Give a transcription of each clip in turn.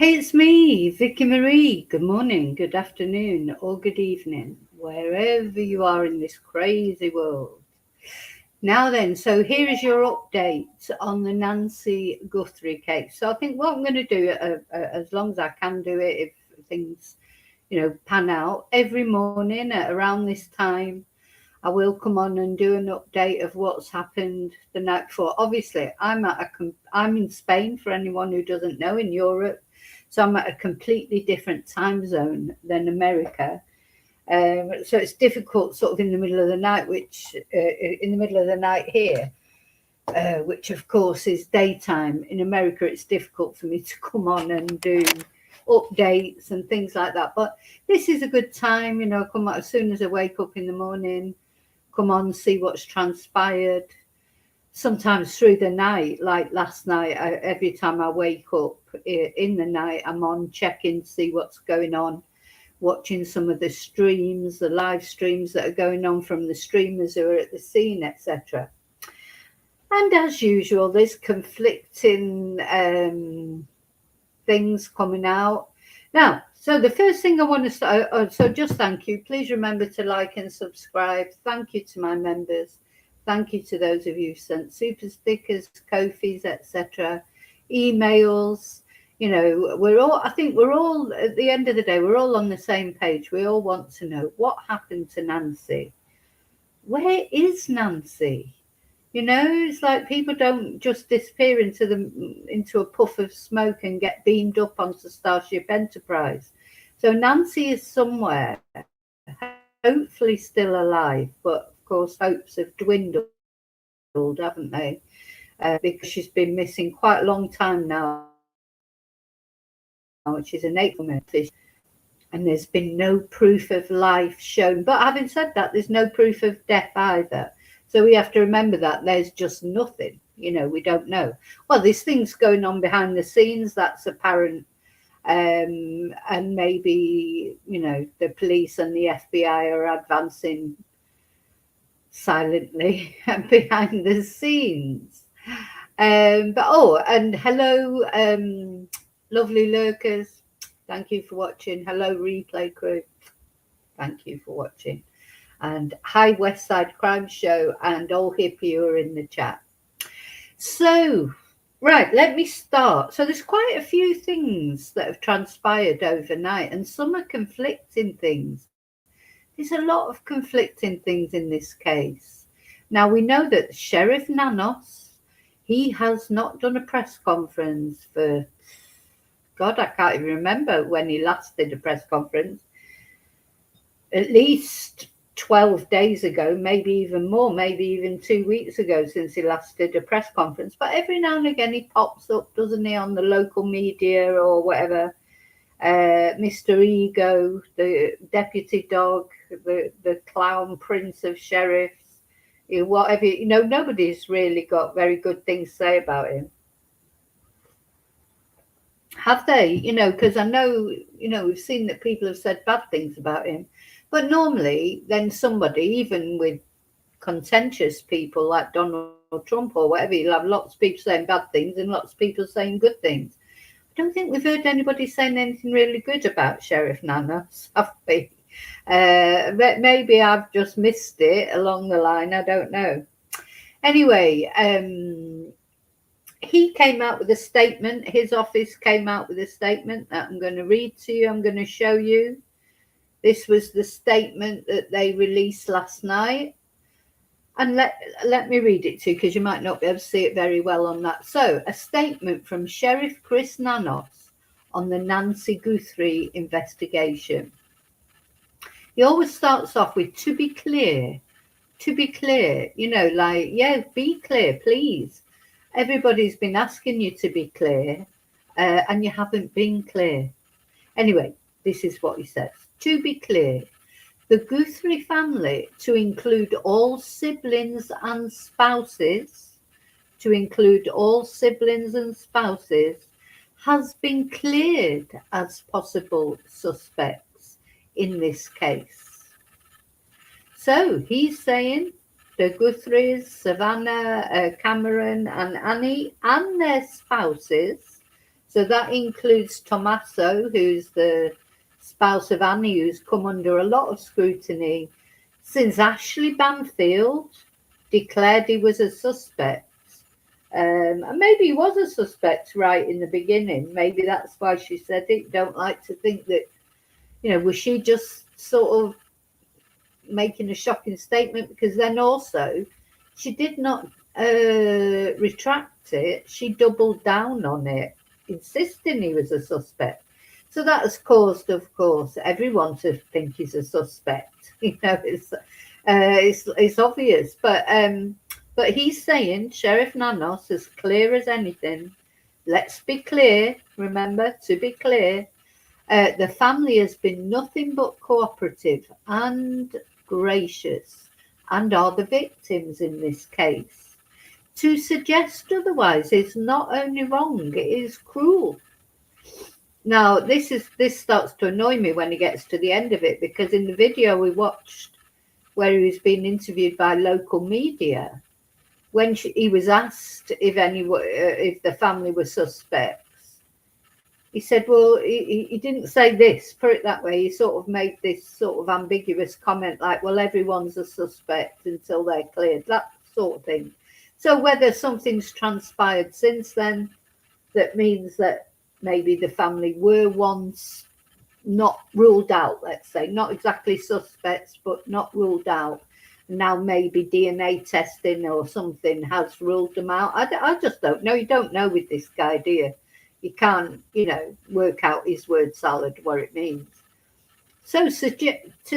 Hey, it's me, Vicky Marie. Good morning, good afternoon, or good evening, wherever you are in this crazy world. Now then, so here is your update on the Nancy Guthrie case. So I think what I'm going to do, as long as I can do it, if things, pan out, every morning at around this time, I will come on and do an update of what's happened the night before. Obviously, I'm in Spain for anyone who doesn't know, in Europe, so I'm at a completely different time zone than America. So it's difficult, sort of in the middle of the night, in the middle of the night here, which of course is daytime. In America, it's difficult for me to come on and do updates and things like that. But this is a good time, come out as soon as I wake up in the morning, come on, see what's transpired. Sometimes through the night, like last night, every time I wake up in the night, I'm on checking to see what's going on, watching some of the streams, the live streams that are going on from the streamers who are at the scene, etc. And as usual, there's conflicting things coming out. Now, so the first thing I want to start, so just thank you. Please remember to like and subscribe. Thank you to my members. Thank you to those of you who sent super stickers, Ko-fis, etc., emails. I think we're all, at the end of the day, we're all on the same page. We all want to know what happened to Nancy. Where is Nancy? It's like people don't just disappear into a puff of smoke and get beamed up onto Starship Enterprise. So Nancy is somewhere, hopefully still alive, but of course hopes have dwindled, haven't they? Because she's been missing quite a long time now. She's an April fish, and there's been no proof of life shown. But having said that, there's no proof of death either. So we have to remember that there's just nothing. We don't know. Well, there's things going on behind the scenes, that's apparent. And maybe, the police and the FBI are advancing silently behind the scenes. And hello, lovely lurkers. Thank you for watching. Hello, replay crew. Thank you for watching. And hi, West Side Crime Show, and all hippie who are in the chat. So, right, let me start. So there's quite a few things that have transpired overnight, and some are conflicting things. There's a lot of conflicting things in this case. Now, we know that Sheriff Nanos, he has not done a press conference for, God, I can't even remember when he last did a press conference. At least 12 days ago, maybe even more, maybe even 2 weeks ago since he last did a press conference. But every now and again he pops up, doesn't he, on the local media or whatever. Mr. Ego, the deputy dog, the clown prince of sheriffs, whatever, nobody's really got very good things to say about him. Have they? Because I know, we've seen that people have said bad things about him. But normally, then somebody, even with contentious people like Donald Trump or whatever, you'll have lots of people saying bad things and lots of people saying good things. I don't think we've heard anybody saying anything really good about Sheriff Nanos, have we? Maybe I've just missed it along the line. I don't know. Anyway, he came out with a statement. His office came out with a statement that I'm going to read to you. I'm going to show you. This was the statement that they released last night. And let me read it to you, because you might not be able to see it very well on that. So, a statement from Sheriff Chris Nanos on the Nancy Guthrie investigation. He always starts off with, to be clear, be clear, please. Everybody's been asking you to be clear, and you haven't been clear. Anyway, this is what he says. To be clear, the Guthrie family, to include all siblings and spouses, has been cleared as possible suspects in this case. So he's saying the Guthries, Savannah, Cameron and Annie and their spouses, So that includes Tommaso, who's the spouse of Annie, who's come under a lot of scrutiny since Ashley Banfield declared he was a suspect. And maybe he was a suspect right in the beginning. Maybe that's why she said it. Don't like to think that, was she just sort of making a shocking statement? Because then also she did not retract it. She doubled down on it, insisting he was a suspect. So that has caused, of course, everyone to think he's a suspect. It's obvious, but he's saying, Sheriff Nanos, as clear as anything. Let's be clear. Remember, to be clear, the family has been nothing but cooperative and gracious, and are the victims in this case. To suggest otherwise is not only wrong, it is cruel. Now, this starts to annoy me when he gets to the end of it, because in the video we watched where he was being interviewed by local media, when he was asked if the family were suspects, he said, well, he didn't say this, put it that way. He sort of made this sort of ambiguous comment like, well, everyone's a suspect until they're cleared, that sort of thing. So whether something's transpired since then that means that maybe the family were once not ruled out, let's say, not exactly suspects, but not ruled out. Now maybe DNA testing or something has ruled them out. I just don't know. You don't know with this guy, do you? You can't, work out his word salad, what it means. So to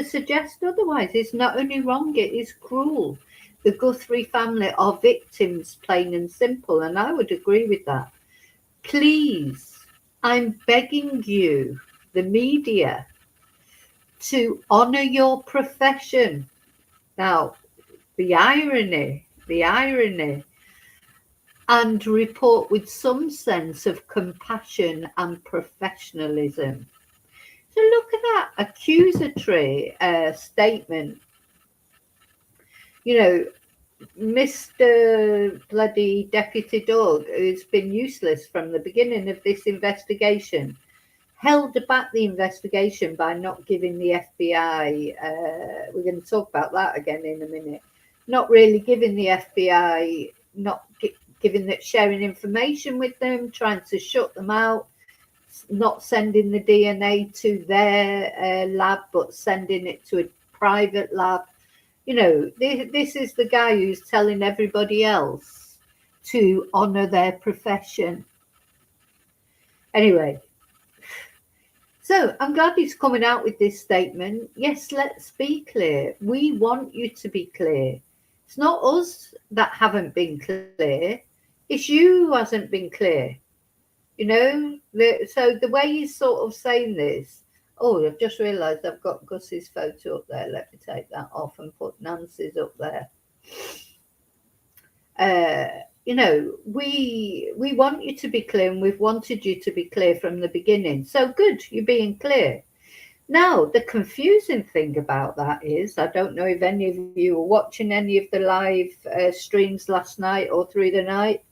suggest otherwise is not only wrong, it is cruel. The Guthrie family are victims, plain and simple, and I would agree with that. Please, I'm begging you, the media, to honour your profession. Now, the irony, and report with some sense of compassion and professionalism. So look at that accusatory statement. Mr. bloody Deputy Doug, who's been useless from the beginning of this investigation, held back the investigation by not giving the FBI, we're going to talk about that again in a minute, not really giving the FBI, not giving that, sharing information with them, trying to shut them out, not sending the DNA to their lab, but sending it to a private lab. This is the guy who's telling everybody else to honour their profession. Anyway, so I'm glad he's coming out with this statement. Yes, let's be clear. We want you to be clear. It's not us that haven't been clear. It's you who hasn't been clear. So the way he's sort of saying this, oh, I've just realised I've got Gus's photo up there. Let me take that off and put Nancy's up there. We want you to be clear, and we've wanted you to be clear from the beginning. So good, you're being clear. Now, the confusing thing about that is, I don't know if any of you were watching any of the live streams last night or through the night.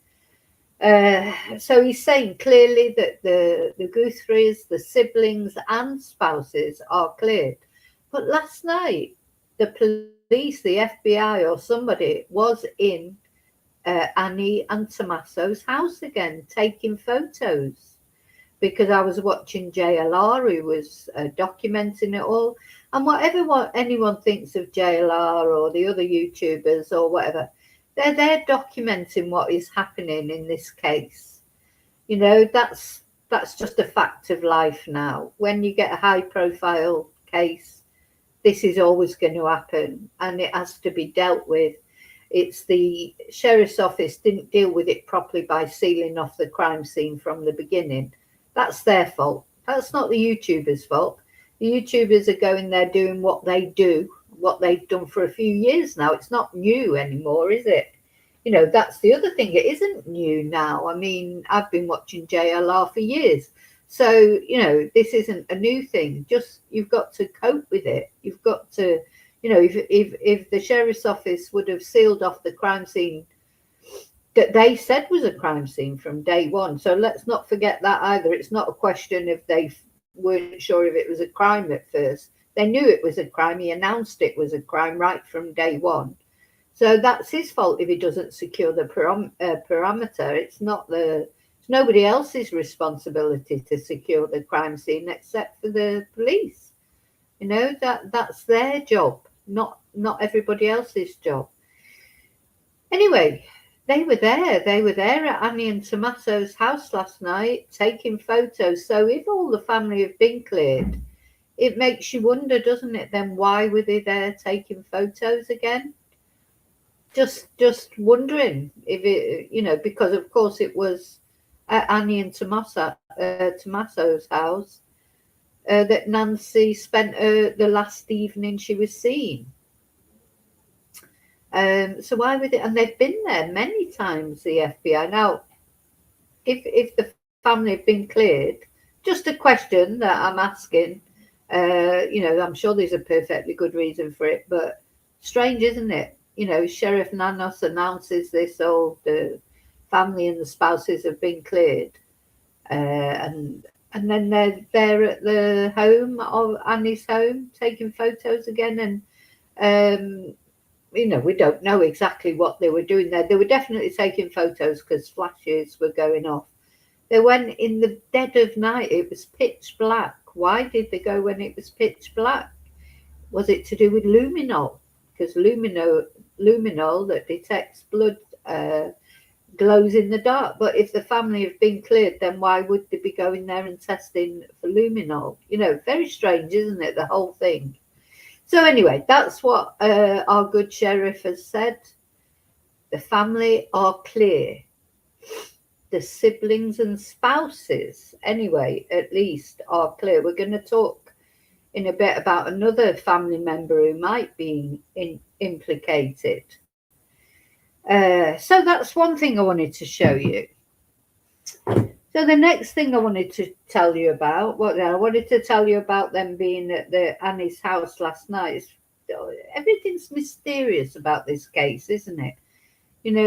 So he's saying clearly that the Guthries, the siblings and spouses are cleared. But last night, the police, the FBI or somebody was in Annie and Tommaso's house again, taking photos, because I was watching JLR, who was documenting it all. And whatever anyone thinks of JLR or the other YouTubers or whatever, they're there documenting what is happening in this case. That's just a fact of life now. When you get a high profile case, this is always going to happen, and it has to be dealt with. It's the sheriff's office didn't deal with it properly by sealing off the crime scene from the beginning. That's their fault. That's not the YouTubers' fault. The YouTubers are going there doing what they do, what they've done for a few years now. It's not new anymore, is it? That's the other thing. It isn't new now. I mean, I've been watching JLR for years. So, this isn't a new thing. Just, you've got to cope with it. You've got to, if the sheriff's office would have sealed off the crime scene that they said was a crime scene from day one. So let's not forget that either. It's not a question if they weren't sure if it was a crime at first. They knew it was a crime. He announced it was a crime right from day one. So that's his fault if he doesn't secure the parameter. It's nobody else's responsibility to secure the crime scene except for the police. You know, that's their job, not everybody else's job. Anyway, they were there. They were there at Annie and Tommaso's house last night taking photos. So if all the family have been cleared, it makes you wonder, doesn't it? Then why were they there taking photos again? Just wondering if it, you know, because of course it was at Annie and Tommaso's house that Nancy spent the last evening she was seen. So why would it? And they've been there many times, the FBI. Now, if the family have been cleared, just a question that I'm asking. You know, I'm sure there's a perfectly good reason for it, but strange, isn't it? You know, Sheriff Nanos announces this, oh, the family and the spouses have been cleared, and then they're at the home of Annie's home taking photos again, and you know, we don't know exactly what they were doing there. They were definitely taking photos because flashes were going off. They went in the dead of night. It was pitch black. Why did they go when it was pitch black? Was it to do with luminol? Because luminol that detects blood glows in the dark. But if the family have been cleared, then why would they be going there and testing for luminol? You know, very strange, isn't it, the whole thing? So anyway, that's what our good sheriff has said. The family are clear. The siblings and spouses, anyway, at least, are clear. We're going to talk in a bit about another family member who might be implicated. So that's one thing I wanted to show you. So the next thing I wanted to tell you about, I wanted to tell you about them being at Annie's house last night. Everything's mysterious about this case, isn't it? You know,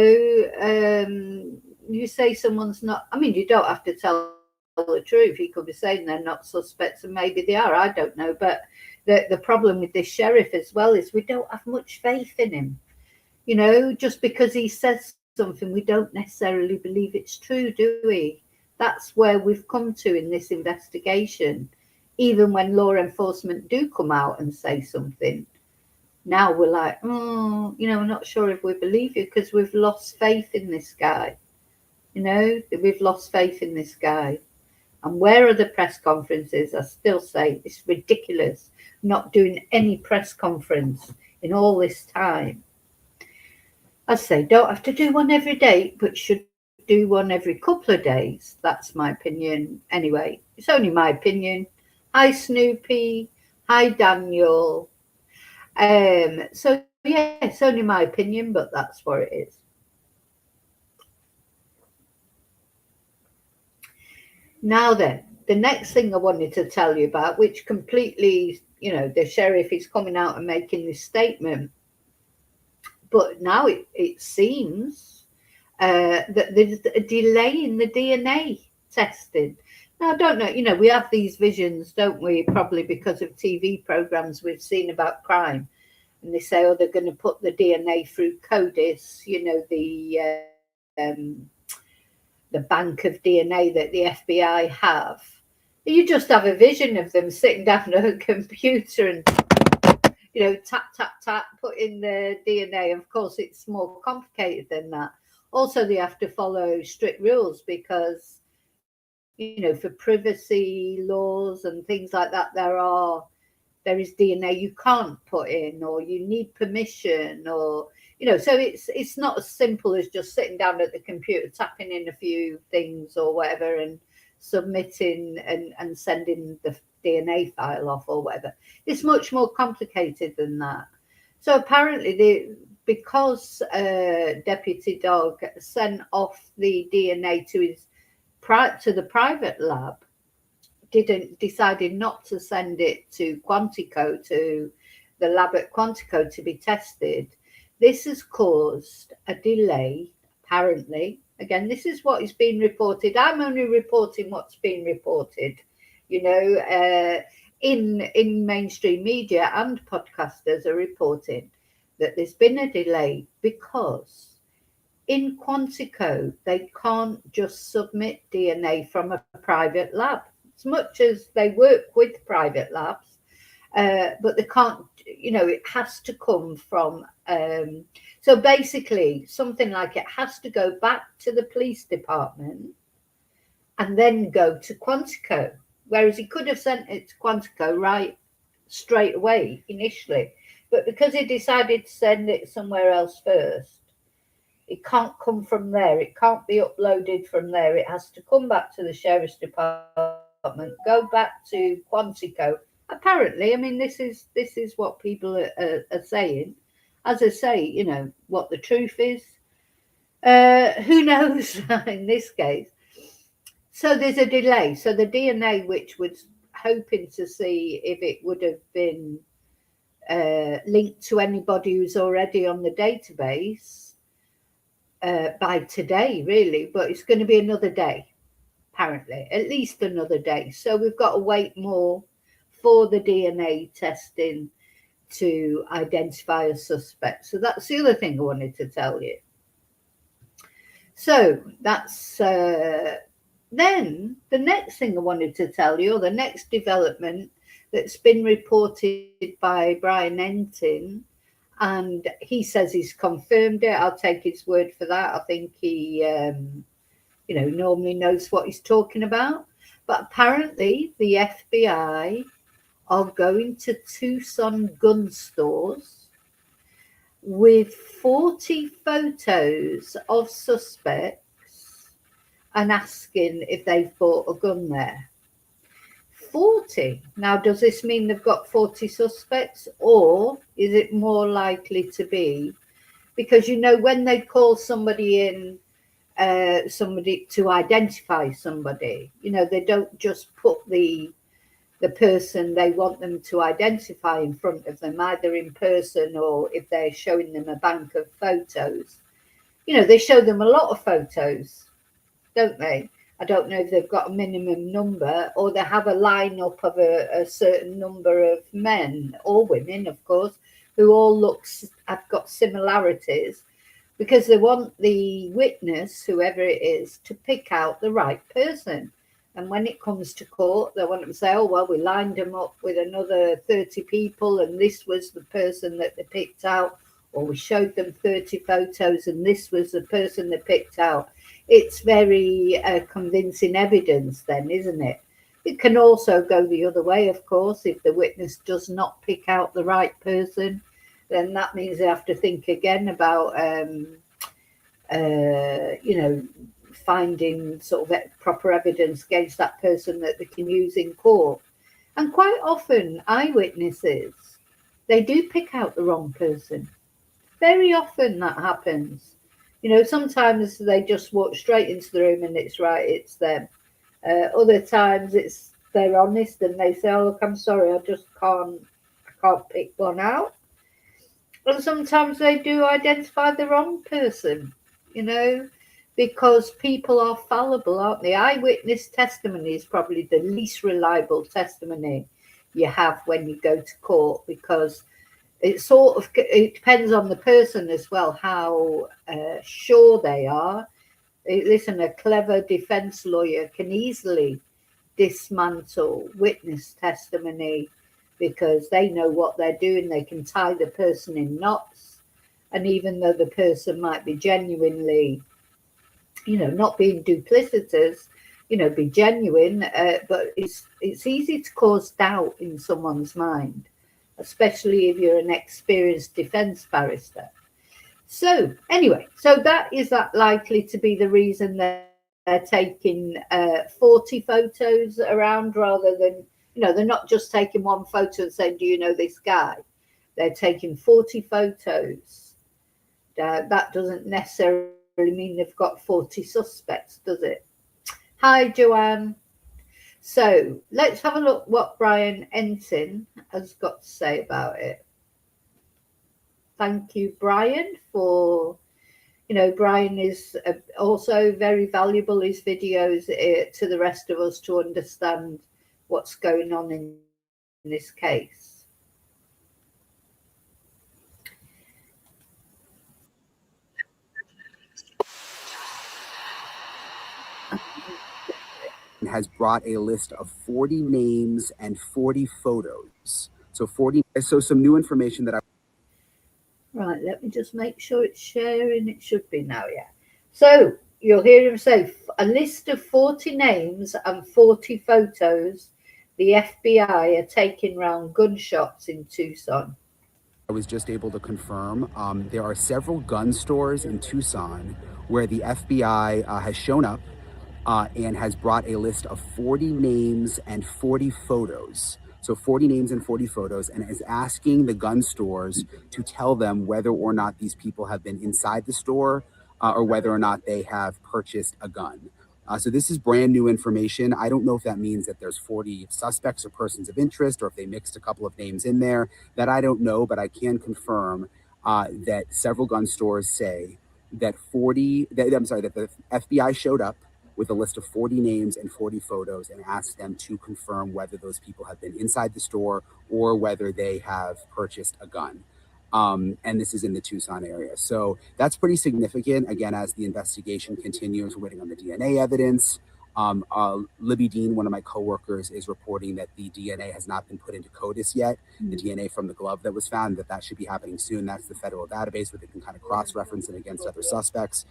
you say someone's not, I mean, you don't have to tell the truth. You could be saying they're not suspects and maybe they are, I don't know. But the problem with this sheriff as well is we don't have much faith in him. You know, just because he says something, we don't necessarily believe it's true, do we? That's where we've come to in this investigation. Even when law enforcement do come out and say something, now we're like, oh, you know, we're not sure if we believe you because we've lost faith in this guy. You know, we've lost faith in this guy. And where are the press conferences? I still say it's ridiculous not doing any press conference in all this time. I say don't have to do one every day, but should do one every couple of days. That's my opinion. Anyway, it's only my opinion. Hi, Snoopy. Hi, Daniel. So yeah, it's only my opinion, but that's what it is. Now then, the next thing I wanted to tell you about, which completely, you know, the sheriff is coming out and making this statement, but now it seems that there's a delay in the DNA testing. Now, I don't know, you know, we have these visions, don't we? Probably because of TV programs we've seen about crime. And they say, oh, they're going to put the DNA through CODIS, you know, the bank of DNA that the FBI have. You just have a vision of them sitting down at a computer and, you know, tap, tap, tap, put in the DNA. Of course, it's more complicated than that. Also, they have to follow strict rules because, you know, for privacy laws and things like that, there is DNA you can't put in, or you need permission, or, you know, so it's not as simple as just sitting down at the computer, tapping in a few things or whatever and submitting and sending the DNA file off or whatever. It's much more complicated than that. So apparently because Deputy Dog sent off the DNA to the private lab, decided not to send it to Quantico, to the lab at Quantico to be tested. This has caused a delay, apparently. Again, this is what is being reported. I'm only reporting what's being reported, in mainstream media, and podcasters are reporting that there's been a delay because in Quantico, they can't just submit DNA from a private lab. As much as they work with private labs, but they can't, it has to come from, so basically something like it has to go back to the police department and then go to Quantico. Whereas he could have sent it to Quantico right straight away initially. But because he decided to send it somewhere else first, it can't come from there. It can't be uploaded from there. It has to come back to the Sheriff's Department, go back to Quantico. Apparently, I mean, this is what people are saying. As I say, what the truth is, who knows in this case. So there's a delay. So the DNA, which was hoping to see if it would have been linked to anybody who's already on the database by today, really, but it's going to be another day, apparently, at least another day. So we've got to wait more for the DNA testing to identify a suspect. So that's the other thing I wanted to tell you. So that's then the next thing I wanted to tell you, or the next development that's been reported by Brian Entin, and he says he's confirmed it. I'll take his word for that. I think he, normally knows what he's talking about. But apparently the FBI are going to Tucson gun stores with 40 photos of suspects and asking if they've bought a gun there. 40. Now, does this mean they've got 40 suspects, or is it more likely to be because when they call somebody in, somebody to identify somebody, they don't just put the person they want them to identify in front of them, either in person or if they're showing them a bank of photos. They show them a lot of photos, don't they? I don't know if they've got a minimum number, or they have a lineup of a certain number of men or women, of course, who all have got similarities, because they want the witness, whoever it is, to pick out the right person. And when it comes to court, they want to say, oh, well, we lined them up with another 30 people and this was the person that they picked out, or we showed them 30 photos and this was the person they picked out. It's very convincing evidence then, isn't it? It can also go the other way, of course. If the witness does not pick out the right person, then that means they have to think again about, finding sort of proper evidence against that person that they can use in court. And quite often, eyewitnesses, they do pick out the wrong person. Very often that happens. Sometimes they just walk straight into the room and it's right, it's them. Other times they're honest and they say, oh, look, I'm sorry, I can't pick one out. And sometimes they do identify the wrong person, because people are fallible, aren't they? Eyewitness testimony is probably the least reliable testimony you have when you go to court, because it depends on the person as well, how sure they are. Listen, a clever defense lawyer can easily dismantle witness testimony because they know what they're doing. They can tie the person in knots. And even though the person might be genuinely, not being duplicitous, be genuine, but it's easy to cause doubt in someone's mind, especially if you're an experienced defense barrister. So anyway, that is that likely to be the reason they're taking 40 photos around, rather than, they're not just taking one photo and saying, do you know this guy? They're taking 40 photos. That doesn't necessarily mean they've got 40 suspects, does it? Hi, Joanne. So let's have a look what Brian Entin has got to say about it. Thank you, Brian, for you know, Brian is also very valuable, his videos, to the rest of us to understand what's going on in this case. Has brought a list of 40 names and 40 photos. So some new information that I Right, let me just make sure it's sharing. It should be now, yeah. So you'll hear him say a list of 40 names and 40 photos. The FBI are taking round gunshots in Tucson. was just able to confirm there are several gun stores in Tucson where the FBI has shown up and has brought a list of 40 names and 40 photos. So 40 names and 40 photos, and is asking the gun stores to tell them whether or not these people have been inside the store or whether or not they have purchased a gun. So this is brand new information. I don't know if that means that there's 40 suspects or persons of interest, or if they mixed a couple of names in there. That I don't know, but I can confirm that several gun stores say that that the FBI showed up with a list of 40 names and 40 photos and asked them to confirm whether those people have been inside the store or whether they have purchased a gun. And this is in the Tucson area. So that's pretty significant. Again, as the investigation continues, we're waiting on the DNA evidence. Libby Dean, one of my coworkers, is reporting that the DNA has not been put into CODIS yet. The DNA from the glove that was found, that should be happening soon. That's the federal database where they can kind of cross-reference it against other suspects.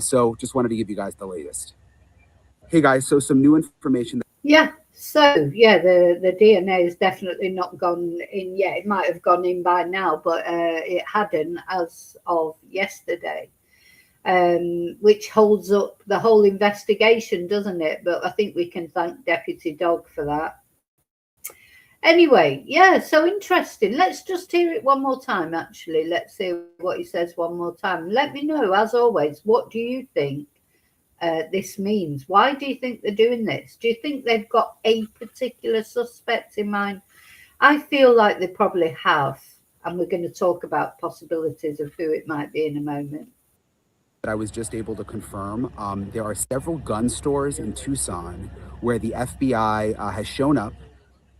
So just wanted to give you guys the latest. Hey guys, so some new information. Yeah, so yeah, the DNA has definitely not gone in yet. It might have gone in by now, but it hadn't as of yesterday, which holds up the whole investigation, doesn't it? But I think we can thank Deputy Dog for that. Anyway, yeah, so interesting. Let's just hear it one more time, actually. Let's hear what he says one more time. Let me know, as always, what do you think this means? Why do you think they're doing this? Do you think they've got a particular suspect in mind? I feel like they probably have, and we're going to talk about possibilities of who it might be in a moment. That I was just able to confirm there are several gun stores in Tucson where the FBI has shown up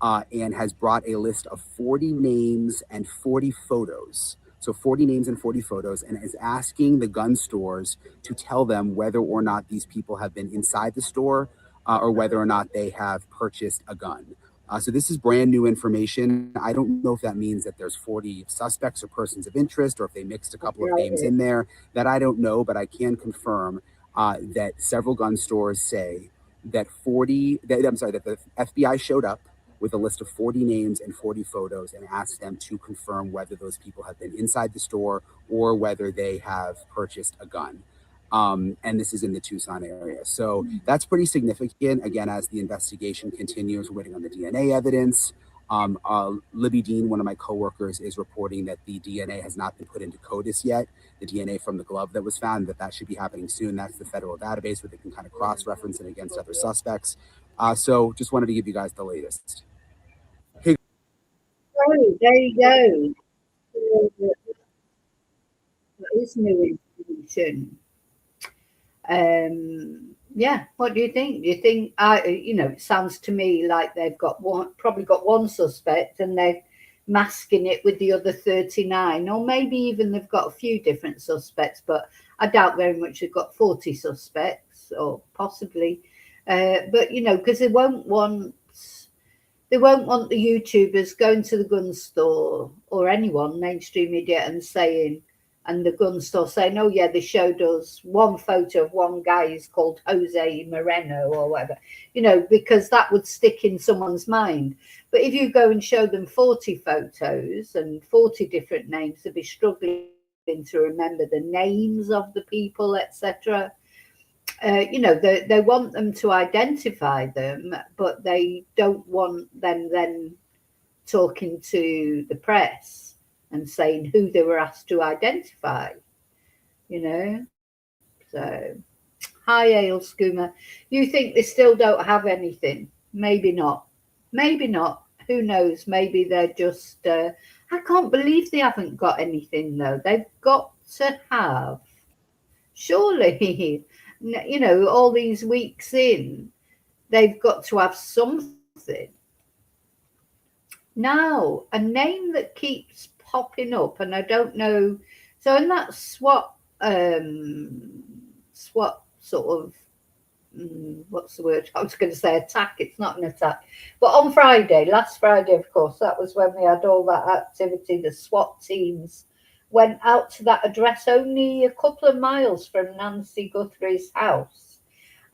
and has brought a list of 40 names and 40 photos. So 40 names and 40 photos, and is asking the gun stores to tell them whether or not these people have been inside the store or whether or not they have purchased a gun. So this is brand new information. I don't know if that means that there's 40 suspects or persons of interest, or if they mixed a couple of names in there. That I don't know, but I can confirm that several gun stores say that that the FBI showed up with a list of 40 names and 40 photos and asked them to confirm whether those people have been inside the store or whether they have purchased a gun. And this is in the Tucson area. So that's pretty significant. Again, as the investigation continues, we're waiting on the DNA evidence. Libby Dean, one of my coworkers, is reporting that the DNA has not been put into CODIS yet. The DNA from the glove that was found, that should be happening soon. That's the federal database where they can kind of cross-reference it against other suspects. So just wanted to give you guys the latest. Hey. Oh, there you go. That is new information. Yeah, what do you think? Do you think, it sounds to me like they've probably got one suspect, and they're masking it with the other 39, or maybe even they've got a few different suspects, but I doubt very much they've got 40 suspects, or possibly. But because they won't want the YouTubers going to the gun store, or anyone mainstream media, and the gun store saying, oh yeah, they showed us one photo of one guy who's called Jose Moreno or whatever, because that would stick in someone's mind. But if you go and show them 40 photos and 40 different names, they'll be struggling to remember the names of the people, etc. They want them to identify them, but they don't want them then talking to the press and saying who they were asked to identify, So, hi, Ale Skooma. You think they still don't have anything? Maybe not. Maybe not. Who knows? Maybe they're just. I can't believe they haven't got anything, though. They've got to have Surely, you know, all these weeks in, they've got to have something. Now, a name that keeps popping up, and I don't know. So, in that SWAT sort of, what's the word? I was going to say attack. It's not an attack. But on Friday, last Friday, of course, that was when we had all that activity. The SWAT teams went out to that address only a couple of miles from Nancy Guthrie's house,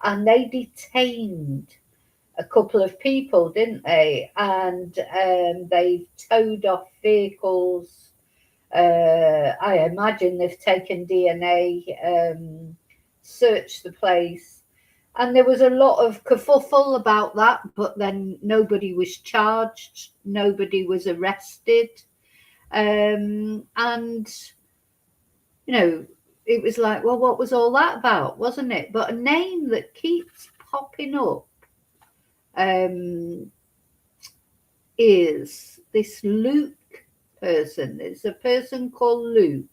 and they detained a couple of people, didn't they? And they've towed off vehicles. I imagine they've taken DNA, searched the place. And there was a lot of kerfuffle about that, but then nobody was charged, nobody was arrested. And, you know, it was like, well, what was all that about, wasn't it? But a name that keeps popping up is this Luke person. There's a person called Luke.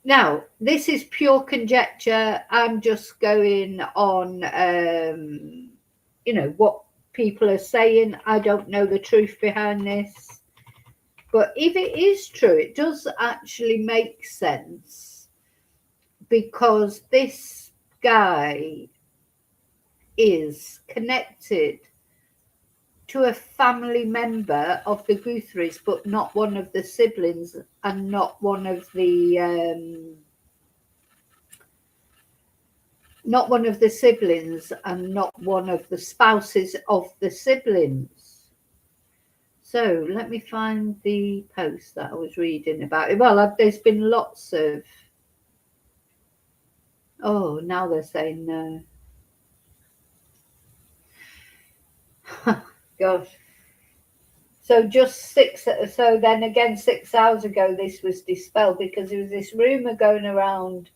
Now, this is pure conjecture. I'm just going on, you know, what people are saying. I don't know the truth behind this. But if it is true, it does actually make sense, because this guy is connected to a family member of the Guthries, but not one of the siblings, and not one of the siblings, and not one of the spouses of the siblings. So let me find the post that I was reading about it. Well, there's been lots of. Oh, now they're saying no. Gosh. So so then again, 6 hours ago, this was dispelled, because there was this rumor going around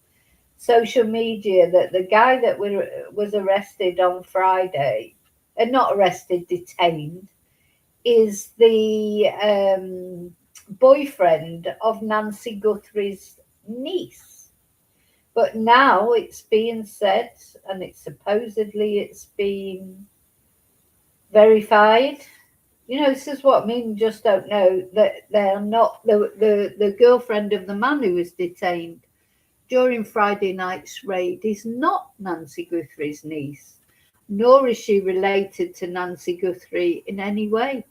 social media that the guy that was arrested on Friday, and not arrested, detained, is the boyfriend of Nancy Guthrie's niece. But now it's being said, and it's being verified. You know, this is what I mean. Just don't know that they're not the girlfriend of the man who was detained during Friday night's raid is not Nancy Guthrie's niece, nor is she related to Nancy Guthrie in any way.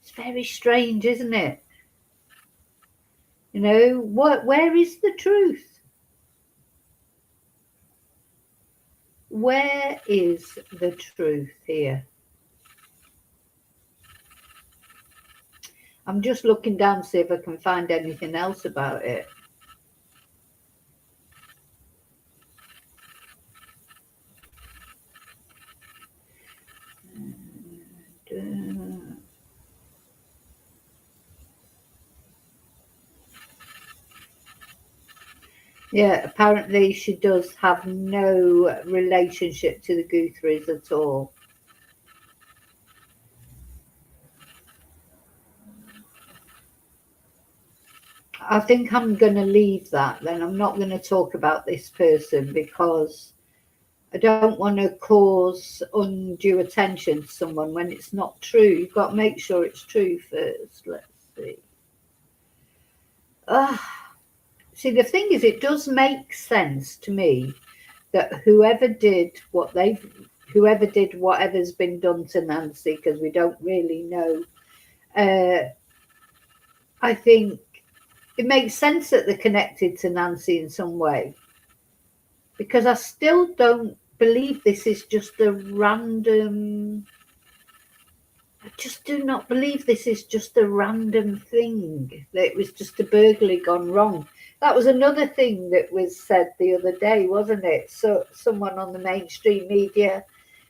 It's very strange, isn't it? You know, where is the truth? Where is the truth here? I'm just looking down to see if I can find anything else about it. Yeah, apparently she does have no relationship to the Guthries at all. I think I'm going to leave that then. I'm not going to talk about this person, because I don't want to cause undue attention to someone when it's not true. You've got to make sure it's true first. Let's see. See, the thing is, it does make sense to me that whoever did whatever's been done to Nancy, because we don't really know, I think it makes sense that they're connected to Nancy in some way, because I still don't believe this is just a random. I just do not believe this is just a random thing, that it was just a burglary gone wrong. That was another thing that was said the other day, wasn't it? So someone on the mainstream media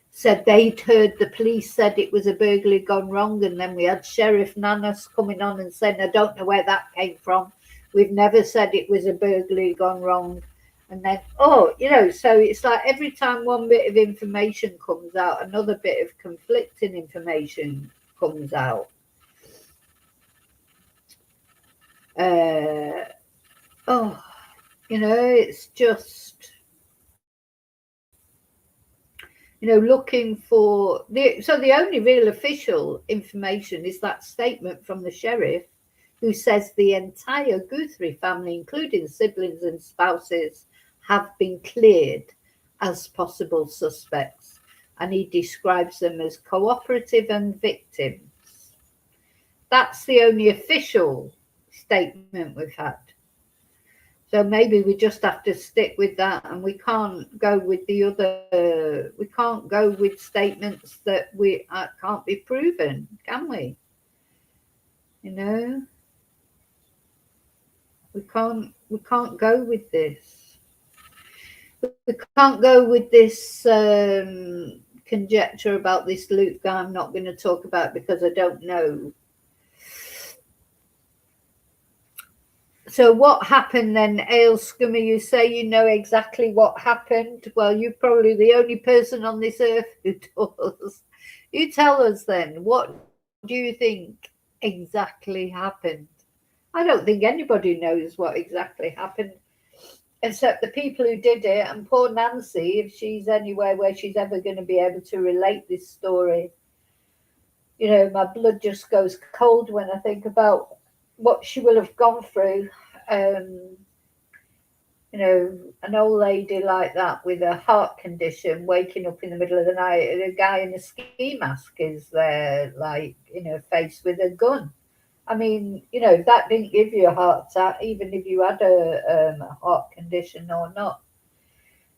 said they'd heard the police said it was a burglary gone wrong, and then we had Sheriff Nanas coming on and saying, I don't know where that came from. We've never said it was a burglary gone wrong. And then, you know, so it's like every time one bit of information comes out, another bit of conflicting information comes out. It's just, looking for the only real official information is that statement from the sheriff, who says the entire Guthrie family, including siblings and spouses, have been cleared as possible suspects, and he describes them as cooperative and victims. That's the only official statement we've had. So maybe we just have to stick with that, and we can't go with the other. We can't go with statements that can't be proven, can we? We can't go with this. We can't go with this conjecture about this Luke guy. I'm not going to talk about because I don't know. So what happened then, Ailscummer? You say you know exactly what happened. Well, you're probably the only person on this earth who does. You tell us then, what do you think exactly happened? I don't think anybody knows what exactly happened, except the people who did it, and poor Nancy, if she's anywhere where she's ever going to be able to relate this story. My blood just goes cold when I think about what she will have gone through. An old lady like that with a heart condition waking up in the middle of the night, a guy in a ski mask is there, faced with a gun. I mean, if that didn't give you a heart attack, even if you had a heart condition or not.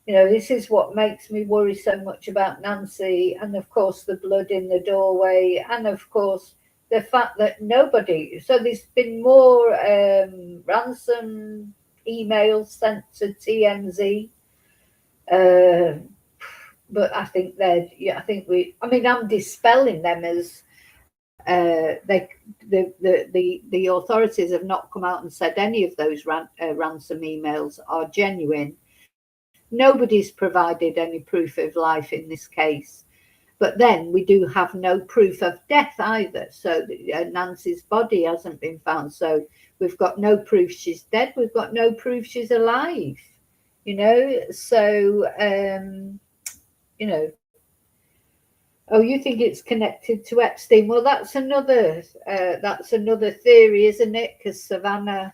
This is what makes me worry so much about Nancy, and of course the blood in the doorway, and of course the fact that nobody. So there's been more ransom emails sent to TMZ, but I think I'm dispelling them as the authorities have not come out and said any of those ransom emails are genuine. Nobody's provided any proof of life in this case. But then we do have no proof of death either. So Nancy's body hasn't been found. So we've got no proof she's dead. We've got no proof she's alive. So, oh, you think it's connected to Epstein? Well, that's another theory, isn't it? Because Savannah,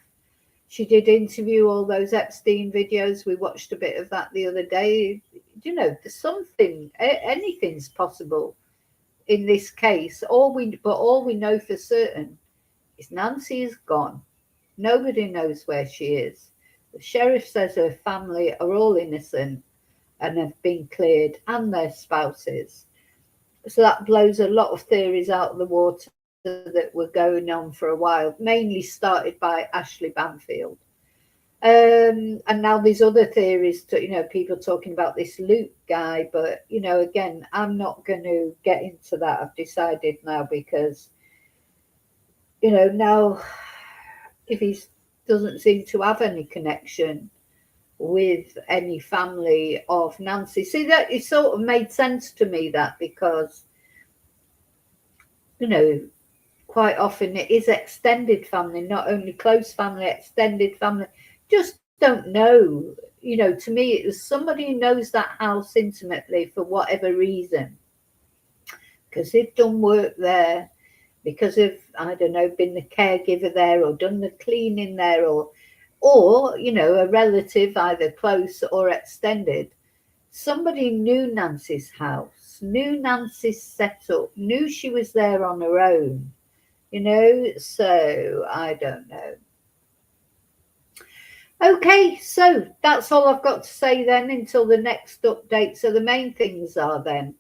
she did interview all those Epstein videos. We watched a bit of that the other day. There's something, anything's possible in this case. All we know for certain is Nancy is gone. Nobody knows where she is. The sheriff says her family are all innocent and have been cleared, and their spouses. So that blows a lot of theories out of the water that were going on for a while, mainly started by Ashley Banfield. And now there's other theories to, people talking about this Luke guy, but, again, I'm not going to get into that. I've decided now because, now if he doesn't seem to have any connection with any family of Nancy. See, that it sort of made sense to me, that because, quite often it is extended family, not only close family, extended family. Just don't know. To me, it was somebody who knows that house intimately for whatever reason, because they've done work there, because of, I don't know, been the caregiver there or done the cleaning there, or a relative, either close or extended. Somebody knew Nancy's house, knew Nancy's setup, knew she was there on her own, so I don't know. Okay, so that's all I've got to say then until the next update. So the main things are then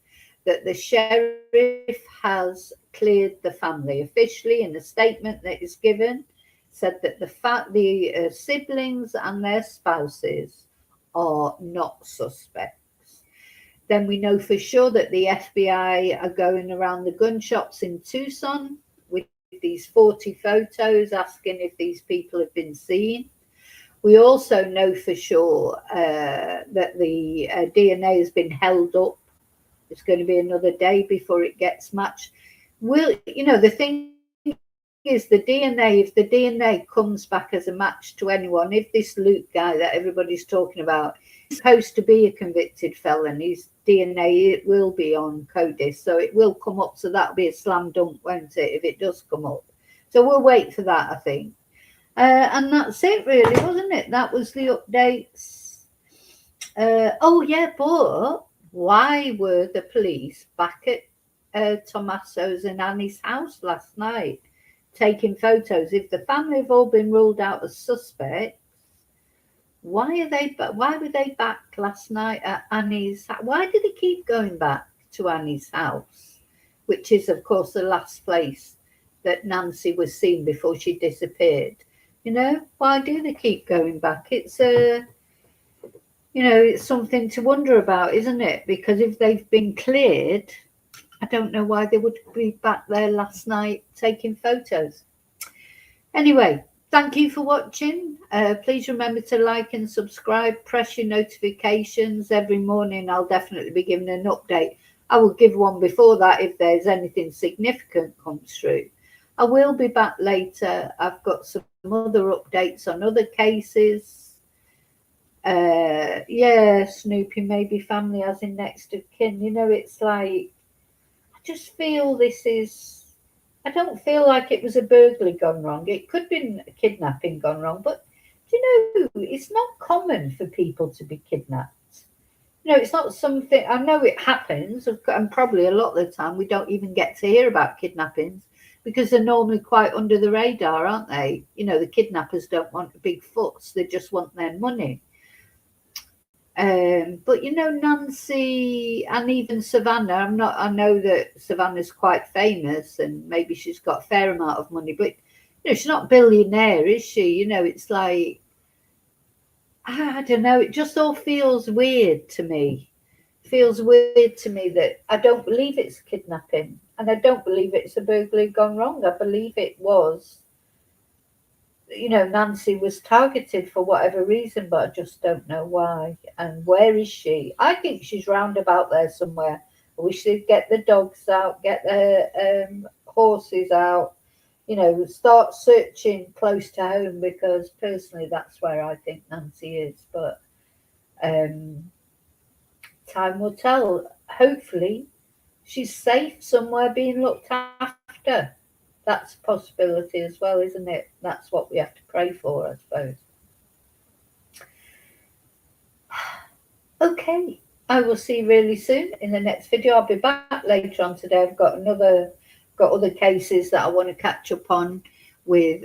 that the sheriff has cleared the family officially in a statement that is given, said that the siblings and their spouses are not suspects. Then we know for sure that the FBI are going around the gun shops in Tucson with these 40 photos asking if these people have been seen. We also know for sure that the DNA has been held up. It's going to be another day before it gets matched. The thing is the DNA, if the DNA comes back as a match to anyone, if this Luke guy that everybody's talking about is supposed to be a convicted felon, his DNA, it will be on CODIS, so it will come up. So that'll be a slam dunk, won't it, if it does come up? So we'll wait for that, I think. And that's it, really, wasn't it? That was the updates. Oh, yeah, but why were the police back at Tommaso's and Annie's house last night taking photos? If the family have all been ruled out as suspects, why were they back last night at Annie's? Why did they keep going back to Annie's house, which is, of course, the last place that Nancy was seen before she disappeared? You know, why do they keep going back? It's it's something to wonder about, isn't it? Because if they've been cleared, I don't know why they would be back there last night taking photos. Anyway, thank you for watching. Please remember to like and subscribe. Press your notifications. Every morning I'll definitely be giving an update. I will give one before that if there's anything significant comes through. I will be back later. I've got some other updates on other cases. Yeah, Snoopy, maybe family as in next of kin. You know, it's like, I just feel I don't feel like it was a burglary gone wrong. It could have been a kidnapping gone wrong, but do you know, it's not common for people to be kidnapped. You know, it's not something, I know it happens, and probably a lot of the time we don't even get to hear about kidnappings because they're normally quite under the radar, aren't they? You know, the kidnappers don't want a big fuss, they just want their money. But you know, Nancy and even Savannah, I know that Savannah's quite famous and maybe she's got a fair amount of money, but you know, she's not a billionaire, is she? You know, it's like, I don't know, it just all feels weird to me. It feels weird to me that I don't believe it's kidnapping and I don't believe it's a burglary gone wrong. I believe it was, you know, Nancy was targeted for whatever reason, but I just don't know why. And where is she? I think she's round about there somewhere. I wish they'd get the dogs out, get the horses out, you know, start searching close to home, because personally that's where I think Nancy is. But time will tell. Hopefully she's safe somewhere being looked after. That's a possibility as well, isn't it? That's what we have to pray for, I suppose. Okay, I will see you really soon in the next video. I'll be back later on today. I've got other cases that I want to catch up on with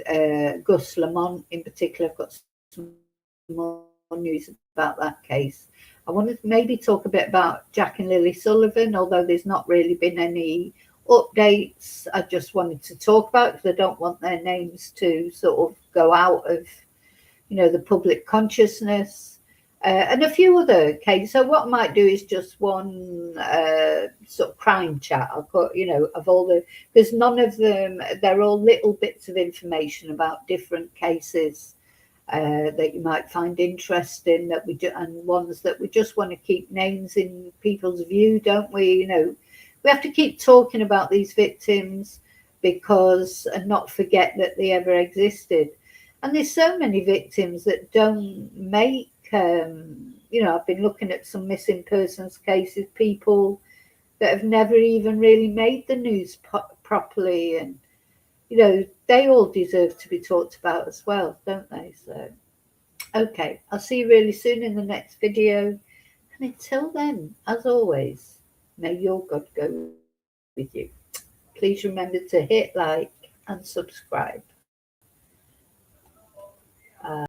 Gus Lamont in particular. I've got some more news about that case. I wanted to maybe talk a bit about Jack and Lily Sullivan, although there's not really been any updates. I just wanted to talk about because I don't want their names to sort of go out of, you know, the public consciousness, and a few other cases. So what I might do is just one sort of crime chat. I'll put, you know, of all because none of them, they're all little bits of information about different cases that you might find interesting, that we do, and ones that we just want to keep names in people's view, don't we? You know, we have to keep talking about these victims and not forget that they ever existed. And there's so many victims that don't make, you know, I've been looking at some missing persons cases, people that have never even really made the news properly. And, you know, they all deserve to be talked about as well, don't they? So, okay, I'll see you really soon in the next video. And until then, as always, may your God go with you. Please remember to hit like and subscribe.